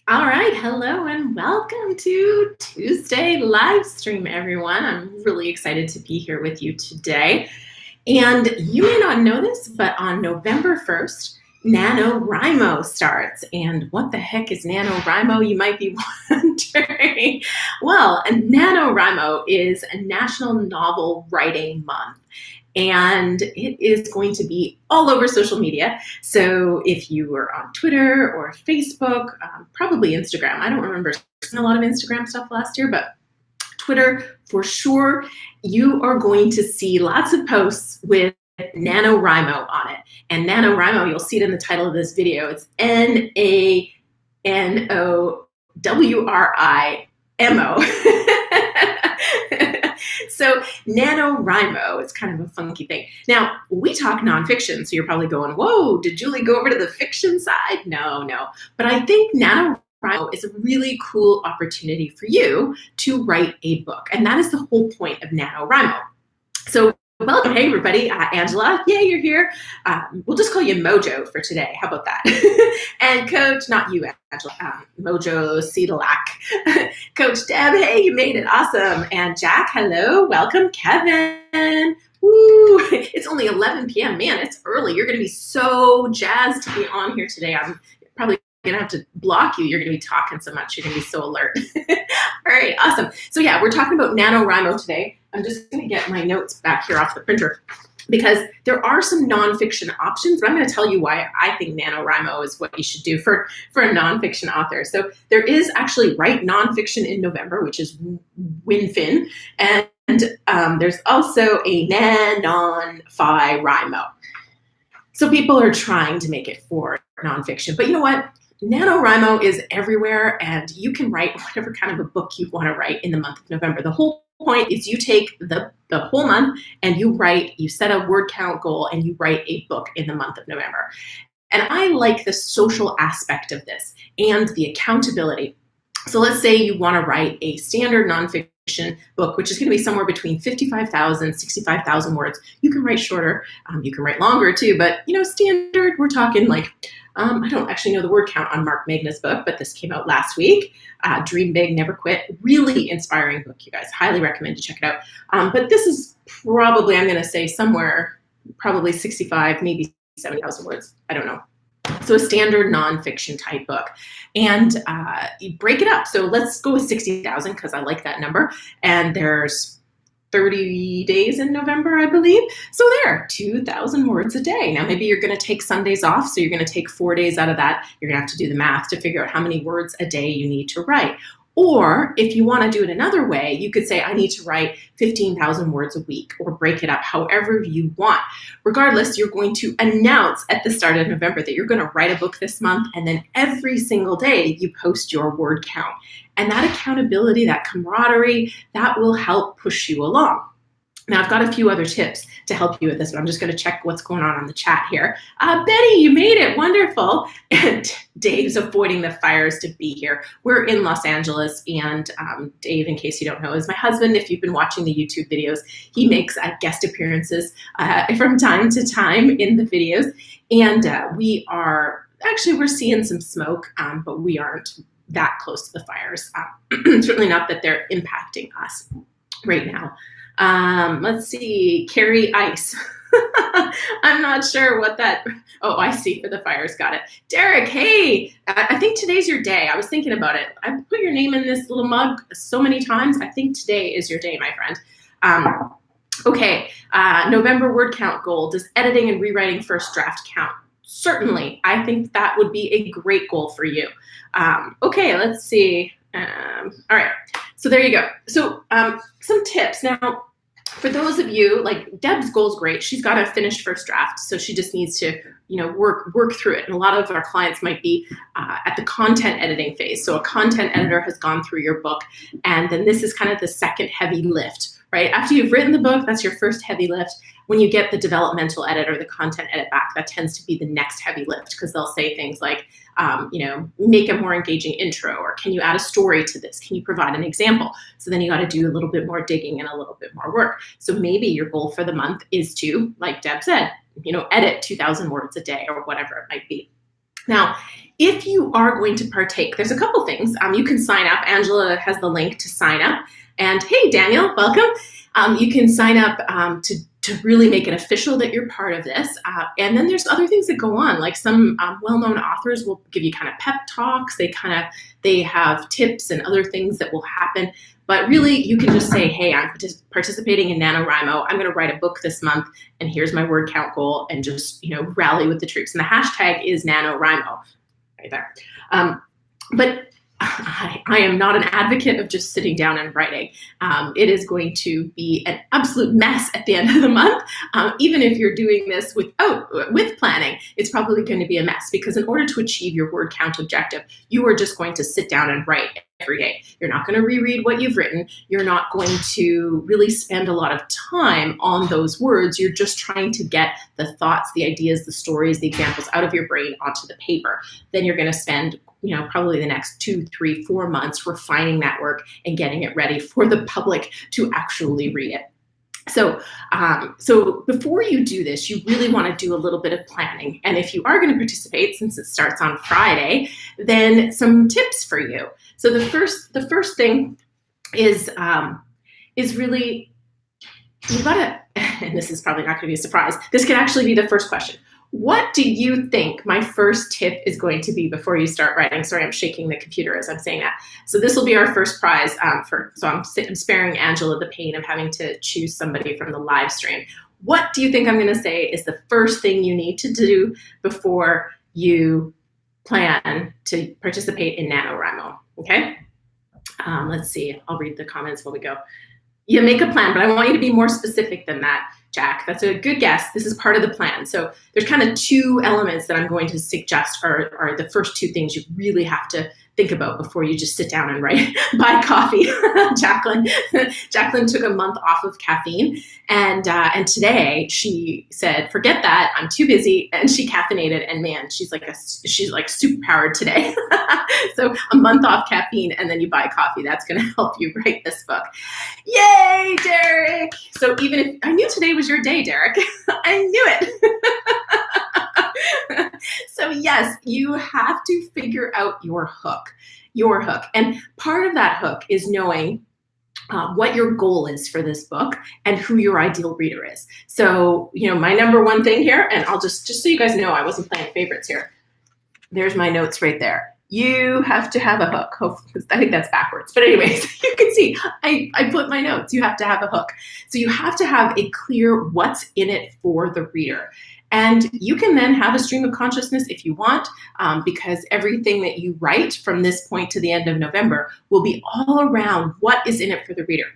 All right, hello and welcome to Tuesday live stream, everyone. I'm really excited to be here with you today. And you may not know this, but on November 1st, NaNoWriMo starts. And what the heck is NaNoWriMo, you might be wondering? Well, NaNoWriMo is a National Novel Writing Month. And it is going to be all over social media. So if you were on Twitter or Facebook, probably Instagram. I don't remember seeing a lot of Instagram stuff last year, but Twitter for sure, you are going to see lots of posts with NaNoWriMo on it. And NaNoWriMo, you'll see it in the title of this video. It's NaNoWriMo. So NaNoWriMo is kind of a funky thing. Now, we talk nonfiction, so you're probably going, whoa, did Julie go over to the fiction side? No. But I think NaNoWriMo is a really cool opportunity for you to write a book. And that is the whole point of NaNoWriMo. So welcome. Hey, everybody. Angela, yay, you're here. We'll just call you Mojo for today. How about that? And Coach, not you, Angela, Mojo Cedalac. Coach Deb, hey, you made it. Awesome. And Jack, hello. Welcome. Kevin. Woo. It's only 11 p.m. Man, it's early. You're going to be so jazzed to be on here today. I'm probably going to have to block you. You're going to be talking so much. You're going to be so alert. All right, awesome. So yeah, we're talking about NaNoWriMo today. I'm just going to get my notes back here off the printer because there are some nonfiction options, but I'm going to tell you why I think NaNoWriMo is what you should do for a nonfiction author. So there is actually Write Nonfiction in November, which is WinFin, and there's also a NaNonFiRIMO. So people are trying to make it for nonfiction, but you know what? NaNoWriMo is everywhere, and you can write whatever kind of a book you want to write in the month of November. The whole point is you take the whole month and you set a word count goal and you write a book in the month of November. And I like the social aspect of this and the accountability. So let's say you want to write a standard nonfiction book, which is going to be somewhere between 55,000, 65,000 words. You can write shorter, you can write longer too, but standard, we're talking like, I don't actually know the word count on Mark Magna's book, but this came out last week. Dream Big, Never Quit. Really inspiring book, you guys. Highly recommend you check it out. But this is probably, I'm going to say somewhere, probably 65, maybe 70,000 words. I don't know. So a standard nonfiction type book. And you break it up. So let's go with 60,000 because I like that number. And there's 30 days in November, I believe. So there, 2,000 words a day. Now, maybe you're going to take Sundays off, so you're going to take 4 days out of that. You're going to have to do the math to figure out how many words a day you need to write. Or if you want to do it another way, you could say, I need to write 15,000 words a week, or break it up however you want. Regardless, you're going to announce at the start of November that you're going to write a book this month, and then every single day you post your word count. And that accountability, that camaraderie, that will help push you along. Now, I've got a few other tips to help you with this, but I'm just going to check what's going on the chat here. Betty, you made it. Wonderful. And Dave's avoiding the fires to be here. We're in Los Angeles, and Dave, in case you don't know, is my husband. If you've been watching the YouTube videos, he makes guest appearances from time to time in the videos. And we're seeing some smoke, but we aren't that close to the fires. Certainly not that they're impacting us right now. Let's see, Carrie Ice. I'm not sure what that, oh, I see, for the fires, got it. Derek, hey, I think today's your day. I was thinking about it. I put your name in this little mug so many times. I think today is your day, my friend. Okay, November word count goal. Does editing and rewriting first draft count? Certainly, I think that would be a great goal for you. Okay, let's see. All right, so there you go. So some tips. Now, for those of you, like Deb's goal is great. She's got a finished first draft, so she just needs to, work through it. And a lot of our clients might be at the content editing phase. So a content editor has gone through your book, and then this is kind of the second heavy lift, right? After you've written the book, that's your first heavy lift. When you get the developmental edit or the content edit back, that tends to be the next heavy lift, because they'll say things like, make a more engaging intro, or can you add a story to this? Can you provide an example? So then you got to do a little bit more digging and a little bit more work. So maybe your goal for the month is to, like Deb said, edit 2,000 words a day or whatever it might be. Now, if you are going to partake, there's a couple things. You can sign up. Angela has the link to sign up. And hey, Daniel, welcome. You can sign up to really make it official that you're part of this. And then there's other things that go on, like some well-known authors will give you kind of pep talks. They have tips and other things that will happen. But really, you can just say, hey, I'm participating in NaNoWriMo. I'm going to write a book this month, and here's my word count goal, and just rally with the troops. And the hashtag is NaNoWriMo, right there. But I am not an advocate of just sitting down and writing. It is going to be an absolute mess at the end of the month. Even if you're doing this with planning, it's probably going to be a mess, because in order to achieve your word count objective, you are just going to sit down and write every day. You're not going to reread what you've written. You're not going to really spend a lot of time on those words. You're just trying to get the thoughts, the ideas, the stories, the examples out of your brain onto the paper. Then you're going to spend probably the next 2, 3, 4 months refining that work and getting it ready for the public to actually read it. So before you do this, you really want to do a little bit of planning. And if you are going to participate, since it starts on Friday, then some tips for you. So the first thing is really, you gotta, and this is probably not going to be a surprise, this could actually be the first question. What do you think my first tip is going to be before you start writing? Sorry, I'm shaking the computer as I'm saying that. So this will be our first prize. So I'm sparing Angela the pain of having to choose somebody from the live stream. What do you think I'm going to say is the first thing you need to do before you plan to participate in NaNoWriMo? Okay. Let's see. I'll read the comments while we go. You make a plan, but I want you to be more specific than that, Jack. That's a good guess. This is part of the plan. So there's kind of 2 elements that I'm going to suggest are the first 2 things you really have to think about before you just sit down and write. Buy coffee. Jacqueline took a month off of caffeine, and today she said, forget that, I'm too busy, and she caffeinated, and man, she's like super powered today. So a month off caffeine, and then you buy coffee. That's going to help you write this book. Yay, Derek! So even if I knew today was your day, Derek, I knew it. So yes, you have to figure out your hook. And part of that hook is knowing what your goal is for this book and who your ideal reader is. So, my number one thing here, and I'll just so you guys know, I wasn't playing favorites here. There's my notes right there. You have to have a hook. Hopefully, I think that's backwards. But anyways, you can see I put my notes. You have to have a hook. So you have to have a clear what's in it for the reader. And you can then have a stream of consciousness if you want, because everything that you write from this point to the end of November will be all around what is in it for the reader.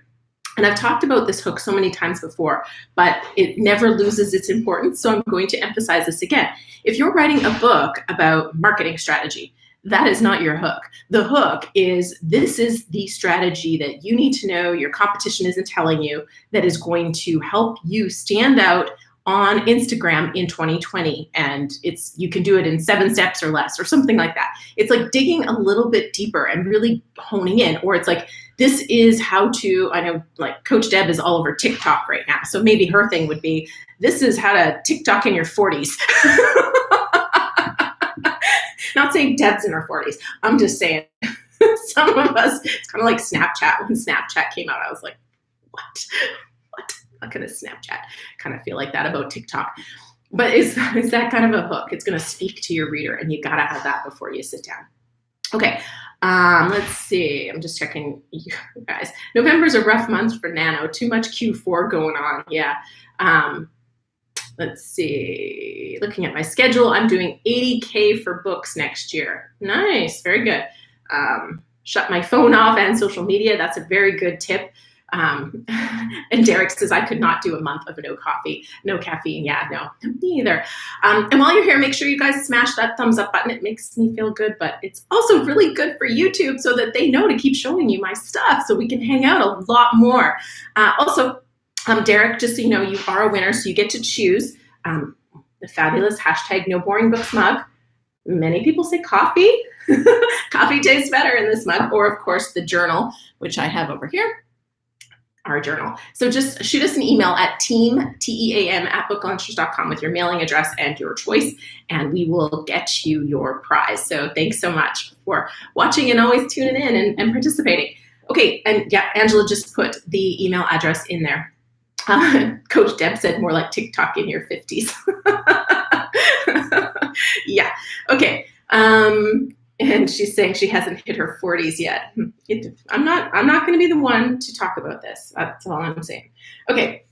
And I've talked about this hook so many times before, but it never loses its importance. So I'm going to emphasize this again. If you're writing a book about marketing strategy, that is not your hook. The hook is, this is the strategy that you need to know, your competition isn't telling you, that is going to help you stand out on Instagram in 2020. And you can do it in 7 steps or less, or something like that. It's like digging a little bit deeper and really honing in. Or it's like, this is how to, I know like Coach Deb is all over TikTok right now. So maybe her thing would be, this is how to TikTok in your 40s. Not saying Deb's in her 40s. I'm just saying some of us, it's kind of like Snapchat. When Snapchat came out, I was like, what? How can a Snapchat kind of feel like that about TikTok? But it's that kind of a hook. It's going to speak to your reader, and you got to have that before you sit down. Okay, let's see. I'm just checking you guys. November's a rough month for Nano. Too much Q4 going on. Yeah. Let's see. Looking at my schedule, I'm doing 80K for books next year. Nice. Very good. Shut my phone off and social media. That's a very good tip. And Derek says, I could not do a month of no caffeine. Yeah, no, me either. And while you're here, make sure you guys smash that thumbs up button. It makes me feel good, but it's also really good for YouTube so that they know to keep showing you my stuff so we can hang out a lot more. Also, Derek, just so you know, you are a winner, so you get to choose the fabulous hashtag No Boring Books mug. Many people say coffee. Coffee tastes better in this mug, or of course the journal, which I have over here. our journal. So just shoot us an email at team@booklaunchers.com with your mailing address and your choice, and we will get you your prize. So thanks so much for watching and always tuning in and participating. Okay, and yeah, Angela just put the email address in there. Coach Deb said more like TikTok in your 50s. Yeah, okay. And she's saying she hasn't hit her 40s yet. I'm not going to be the one to talk about this. That's all I'm saying. Okay,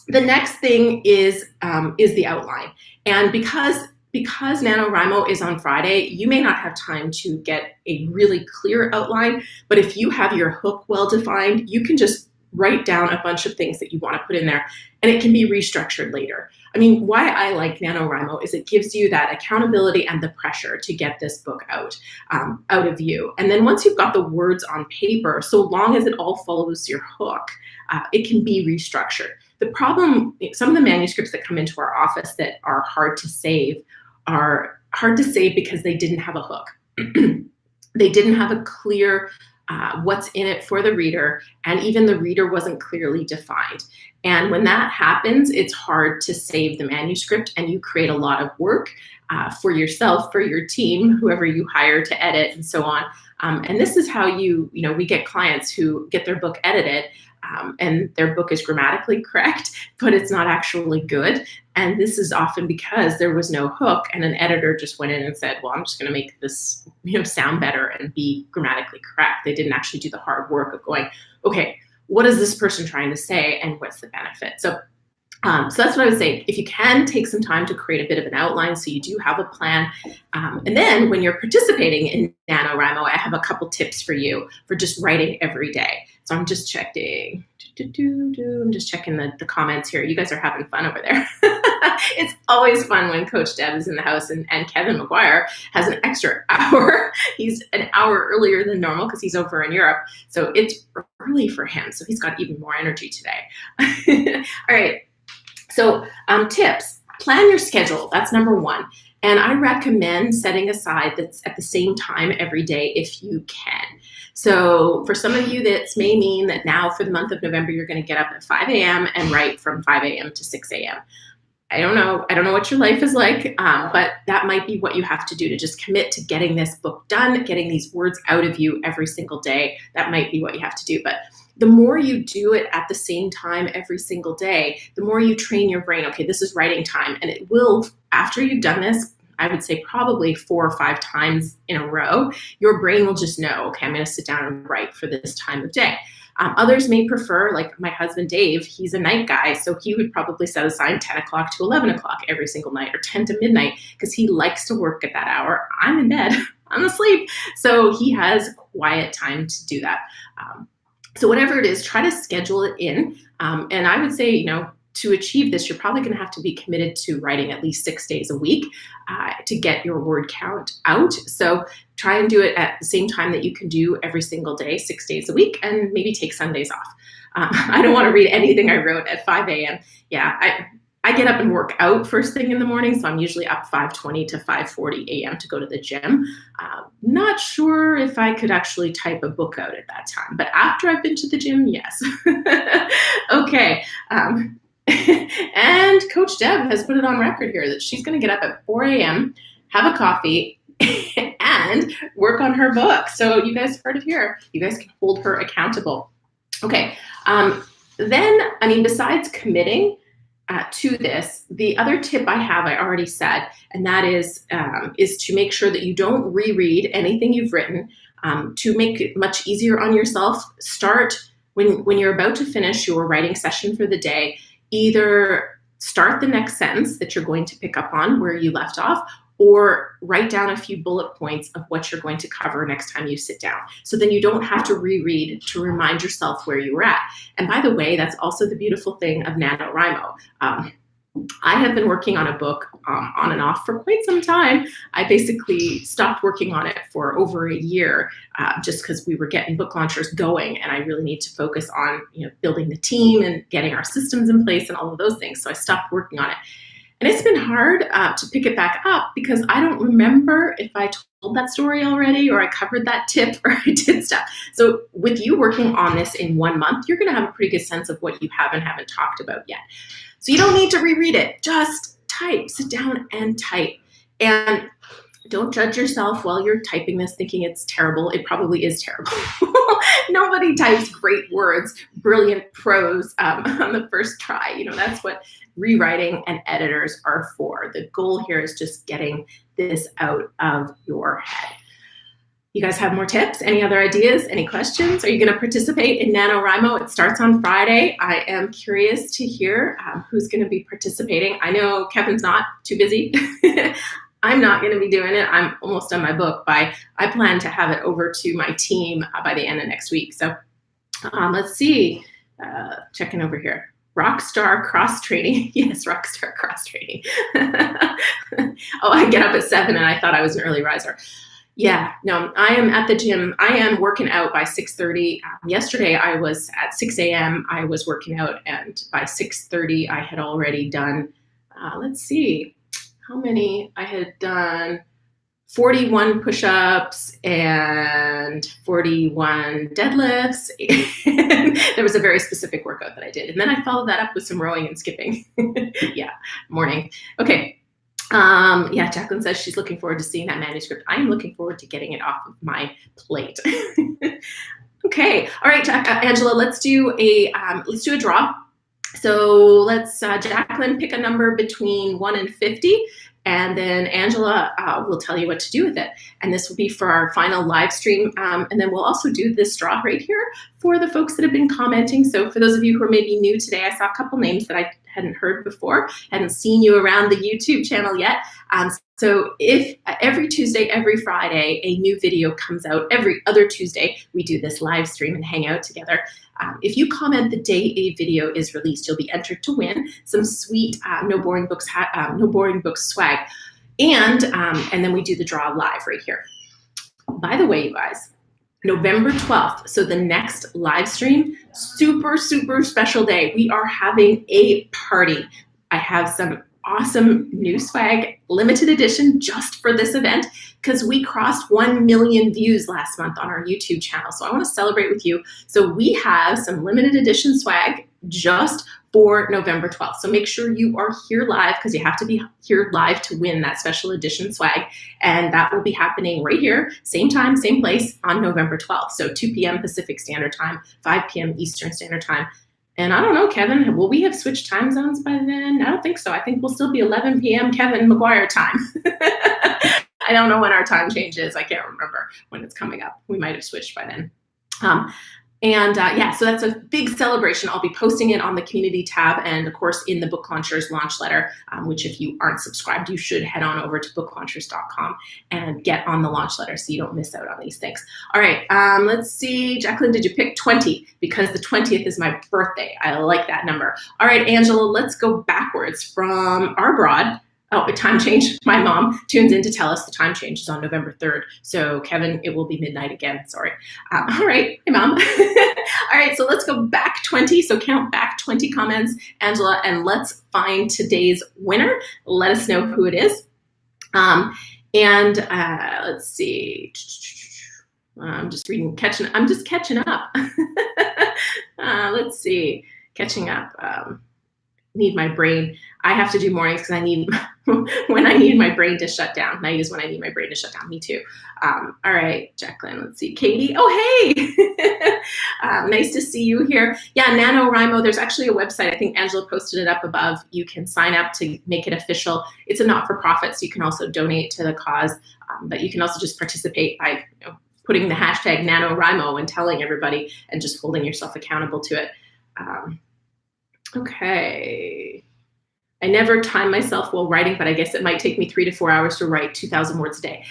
the next thing is the outline. And because NaNoWriMo is on Friday, you may not have time to get a really clear outline, but if you have your hook well defined, you can just write down a bunch of things that you want to put in there, and it can be restructured later. I mean, why I like NaNoWriMo is it gives you that accountability and the pressure to get this book out of you. And then once you've got the words on paper, so long as it all follows your hook, it can be restructured. The problem, some of the manuscripts that come into our office that are hard to save because they didn't have a hook. They didn't have a clear what's in it for the reader, and even the reader wasn't clearly defined. And when that happens, it's hard to save the manuscript, and you create a lot of work for yourself, for your team, whoever you hire to edit, and so on. And this is how we get clients who get their book edited, and their book is grammatically correct, but it's not actually good. And this is often because there was no hook, and an editor just went in and said, well, I'm just going to make this sound better and be grammatically correct. They didn't actually do the hard work of going, okay, what is this person trying to say, and what's the benefit? So that's what I would say. If you can, take some time to create a bit of an outline so you do have a plan. And then when you're participating in NaNoWriMo, I have a couple tips for you for just writing every day. So I'm just checking. I'm just checking the comments here. You guys are having fun over there. It's always fun when Coach Deb is in the house and Kevin McGuire has an extra hour. He's an hour earlier than normal because he's over in Europe. So it's early for him. So he's got even more energy today. All right. So tips, plan your schedule. That's number one. And I recommend setting aside that's at the same time every day if you can. So for some of you, that may mean that now for the month of November, you're going to get up at 5 a.m. and write from 5 a.m. to 6 a.m. I don't know what your life is like, but that might be what you have to do to just commit to getting this book done, getting these words out of you every single day. That might be what you have to do. But the more you do it at the same time every single day, the more you train your brain, okay, this is writing time. And it will, after you've done this, I would say probably 4 or 5 times in a row, your brain will just know, okay, I'm going to sit down and write for this time of day. Others may prefer, like my husband, Dave, he's a night guy, so he would probably set aside 10 o'clock to 11 o'clock every single night, or 10 to midnight, because he likes to work at that hour. I'm in bed, I'm asleep. So he has quiet time to do that. So whatever it is, try to schedule it in. And I would say, to achieve this, you're probably going to have to be committed to writing at least 6 days a week to get your word count out. So try and do it at the same time that you can do every single day, 6 days a week, and maybe take Sundays off. I don't want to read anything I wrote at 5 a.m. Yeah, I get up and work out first thing in the morning, so I'm usually up 5:20 to 5:40 a.m. to go to the gym. Not sure if I could actually type a book out at that time, but after I've been to the gym, yes. Okay. And Coach Deb has put it on record here that she's going to get up at 4 a.m., have a coffee, and work on her book. So you guys heard it here. You guys can hold her accountable. Okay. Then, besides committing to this, the other tip I have, I already said, and that is to make sure that you don't reread anything you've written. To make it much easier on yourself, start when you're about to finish your writing session for the day. Either start the next sentence that you're going to pick up on where you left off, or write down a few bullet points of what you're going to cover next time you sit down. So then you don't have to reread to remind yourself where you were at. And by the way, that's also the beautiful thing of NaNoWriMo. I have been working on a book on and off for quite some time. I basically stopped working on it for over a year just because we were getting book launchers going, and I really need to focus on building the team and getting our systems in place and all of those things. So I stopped working on it. And it's been hard to pick it back up because I don't remember if I told that story already or I covered that tip or I did stuff. So with you working on this in 1 month, you're going to have a pretty good sense of what you have and haven't talked about yet. So you don't need to reread it. Just type. Sit down and type. And don't judge yourself while you're typing this thinking it's terrible. It probably is terrible. Nobody types great words, brilliant prose on the first try. You know, that's what rewriting and editors are for. The goal here is just getting this out of your head. You guys have more tips? Any other ideas? Any questions? Are you going to participate in NaNoWriMo? It starts on Friday. I am curious to hear who's going to be participating. I know Kevin's not, too busy. I'm not going to be doing it. I'm almost done my book. I plan to have it over to my team by the end of next week. So let's see. Checking over here. Rockstar cross training. Yes, Rockstar cross training. Oh, I get up at 7 and I thought I was an early riser. Yeah, no, I am at the gym. I am working out by 6:30. Yesterday I was at 6 a.m. I was working out, and by 6:30 I had already done, let's see, how many I had done. 41 push-ups and 41 deadlifts. And there was a very specific workout that I did. And then I followed that up with some rowing and skipping. Yeah, morning. Okay. Yeah, Jacqueline says she's looking forward to seeing that manuscript. I'm looking forward to getting it off of my plate. Okay. All right, Angela, let's do a draw. So let's, Jacqueline, pick a number between 1 and 50. And then Angela will tell you what to do with it. And this will be for our final live stream. And then we'll also do this draw right here for the folks that have been commenting. So for those of you who are maybe new today, I saw a couple names that I hadn't heard before, hadn't seen you around the YouTube channel yet. So if every Tuesday, every Friday, a new video comes out, every other Tuesday, we do this live stream and hang out together. If you comment the day a video is released, you'll be entered to win some sweet No Boring Books swag, and then we do the draw live right here. By the way, you guys, November 12th, so the next live stream, super, super special day. We are having a party. I have some awesome new swag, limited edition just for this event, because we crossed 1 million views last month on our YouTube channel. So I want to celebrate with you. So we have some limited edition swag just for November 12th. So make sure you are here live, because you have to be here live to win that special edition swag. And that will be happening right here, same time, same place on November 12th. So 2 p.m. Pacific Standard Time, 5 p.m. Eastern Standard Time. And I don't know, Kevin, will we have switched time zones by then? I don't think so. I think we'll still be 11 p.m. Kevin McGuire time. I don't know when our time change is. I can't remember when it's coming up. We might have switched by then. Yeah, so that's a big celebration. I'll be posting it on the community tab and, of course, in the Book Launchers launch letter, which if you aren't subscribed, you should head on over to booklaunchers.com and get on the launch letter so you don't miss out on these things. All right, let's see. Jacqueline, did you pick 20? Because the 20th is my birthday. I like that number. All right, Angela, let's go backwards from our broad. Oh, a time change. My mom tunes in to tell us the time change is on November 3rd. So Kevin, it will be midnight again. Sorry. All right. Hey, Mom. All right. So let's go back 20. So count back 20 comments, Angela, and let's find today's winner. Let us know who it is. Let's see. I'm just catching up. Let's see. Catching up. Need my brain. I have to do mornings because I need when I need my brain to shut down. Night is when I need my brain to shut down. Me too. All right, Jacqueline. Let's see. Katie. Oh, hey. Nice to see you here. Yeah, NaNoWriMo. There's actually a website. I think Angela posted it up above. You can sign up to make it official. It's a not-for-profit, so you can also donate to the cause. But you can also just participate by putting the hashtag NaNoWriMo and telling everybody and just holding yourself accountable to it. Okay. I never time myself while writing, but I guess it might take me 3 to 4 hours to write 2,000 words a day.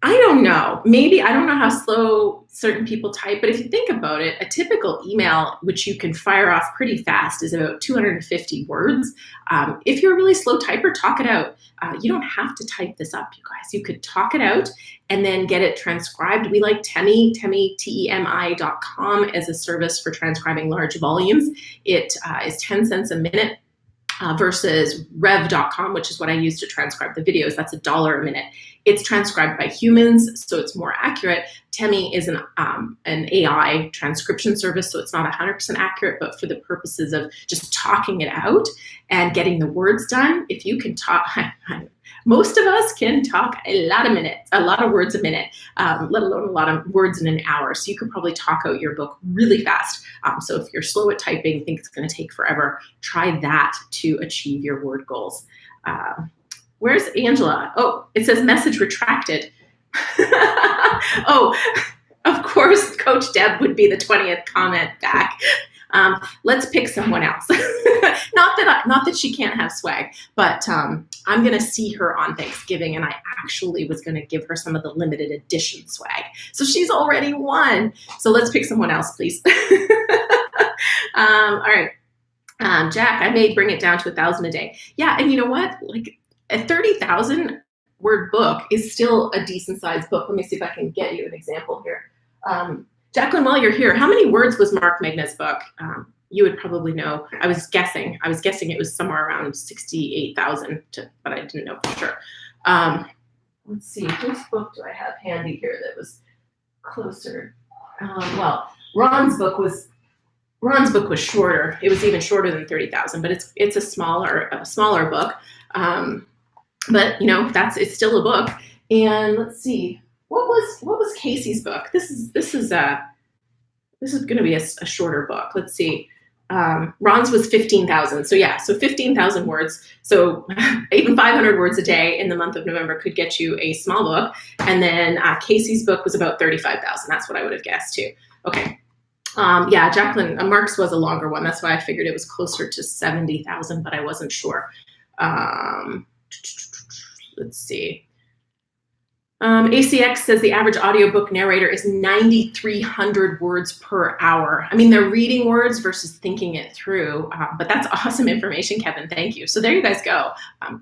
I don't know. Maybe, I don't know how slow certain people type, but if you think about it, a typical email, which you can fire off pretty fast, is about 250 words. If you're a really slow typer, talk it out. You don't have to type this up, you guys. You could talk it out and then get it transcribed. We like Temi, TEMI.com as a service for transcribing large volumes. It is 10 cents a minute. versus rev.com, which is what I use to transcribe the videos. That's $1 a minute. It's transcribed by humans, so it's more accurate. Temi is an AI transcription service, so it's not 100% accurate, but for the purposes of just talking it out and getting the words done, if you can talk, most of us can talk a lot of words a minute, let alone a lot of words in an hour. So you could probably talk out your book really fast. So if you're slow at typing, think it's going to take forever, try that to achieve your word goals. Where's Angela? Oh, it says message retracted. Oh, of course, Coach Deb would be the 20th comment back. Let's pick someone else. Not that she can't have swag, but I'm going to see her on Thanksgiving, and I actually was going to give her some of the limited edition swag. So she's already won. So let's pick someone else, please. All right. Jack, I may bring it down to 1,000 a day. Yeah, and you know what? Like a 30,000 word book is still a decent sized book. Let me see if I can get you an example here. Jacqueline, while you're here, how many words was Mark Magna's book? You would probably know. I was guessing it was somewhere around 68,000, but I didn't know for sure. Let's see, whose book do I have handy here that was closer? Well, Ron's book was shorter. It was even shorter than 30,000, but it's a smaller book. But you know, it's still a book. And let's see, what was Casey's book? This is going to be a shorter book. Let's see. Ron's was 15,000. So yeah, so 15,000 words. So even 500 words a day in the month of November could get you a small book. And then Casey's book was about 35,000. That's what I would have guessed too. Okay. Yeah, Jacqueline, Mark's was a longer one. That's why I figured it was closer to 70,000, but I wasn't sure. Let's see. ACX says the average audiobook narrator is 9,300 words per hour. I mean, they're reading words versus thinking it through, but that's awesome information, Kevin. Thank you. So there you guys go.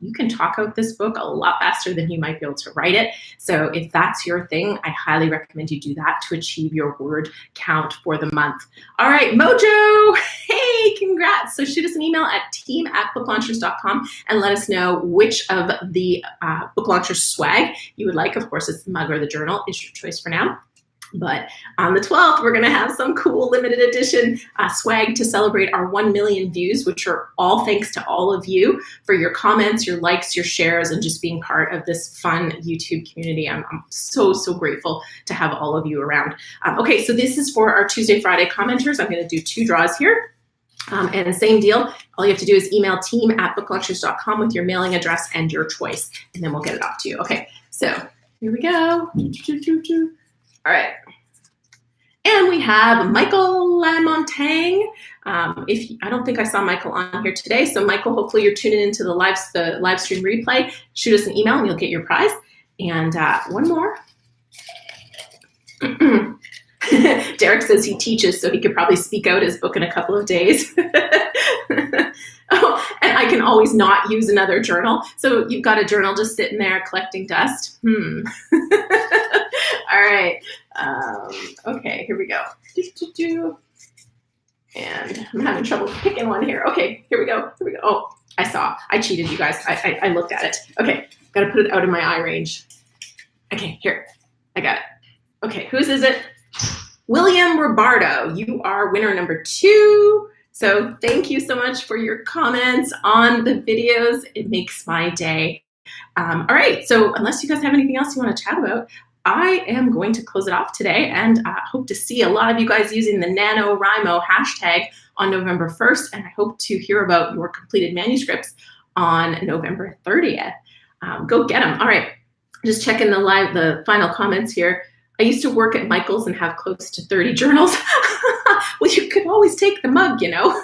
You can talk out this book a lot faster than you might be able to write it. So if that's your thing, I highly recommend you do that to achieve your word count for the month. All right, Mojo, hey, congrats. So shoot us an email at team@booklaunchers.com and let us know which of the Book Launchers swag you would like. Of course, it's the mug or the journal. It's your choice for now. But on the 12th, we're going to have some cool limited edition swag to celebrate our 1 million views, which are all thanks to all of you for your comments, your likes, your shares, and just being part of this fun YouTube community. I'm so, so grateful to have all of you around. Okay, so this is for our Tuesday, Friday commenters. I'm going to do 2 draws here. And same deal, all you have to do is email team@booklaunchers.com with your mailing address and your choice, and then we'll get it off to you. Okay, so here we go. All right. And we have Michael Lamontagne. I don't think I saw Michael on here today. So Michael, hopefully you're tuning into the live stream replay. Shoot us an email and you'll get your prize. And one more. Derek says he teaches, so he could probably speak out his book in a couple of days. Oh, and I can always not use another journal. So you've got a journal just sitting there collecting dust. All right. Okay, here we go. And I'm having trouble picking one here. Okay, here we go. Oh, I cheated, you guys. I looked at it. Okay, got to put it out of my eye range. Okay, here, I got it. Okay, whose is it? William Robardo, you are winner number 2. So thank you so much for your comments on the videos. It makes my day. All right, so unless you guys have anything else you want to chat about, I am going to close it off today, and hope to see a lot of you guys using the NaNoWriMo hashtag on November 1st, and I hope to hear about your completed manuscripts on November 30th. Go get them. All right, just checking the final comments here. I used to work at Michael's and have close to 30 journals. Well, you could always take the mug, you know.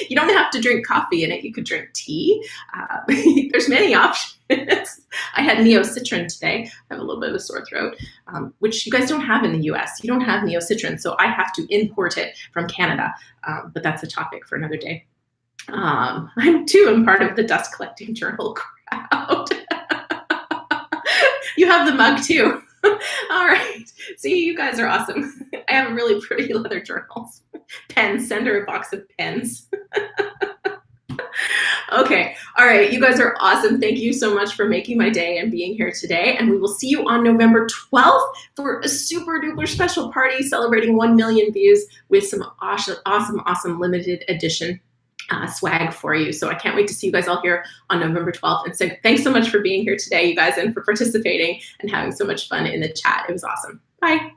You don't have to drink coffee in it. You could drink tea. There's many options. I had neocitrin today. I have a little bit of a sore throat, which you guys don't have in the US. You don't have neocitrin, so I have to import it from Canada. But that's a topic for another day. I'm part of the dust collecting journal crowd. You have the mug too. All right. See, you guys are awesome. I have really pretty leather journals. Pens. Send her a box of pens. Okay. All right. You guys are awesome. Thank you so much for making my day and being here today. And we will see you on November 12th for a super duper special party celebrating 1 million views with some awesome limited edition swag for you. So I can't wait to see you guys all here on November 12th. And so thanks so much for being here today, you guys, and for participating and having so much fun in the chat. It was awesome. Bye.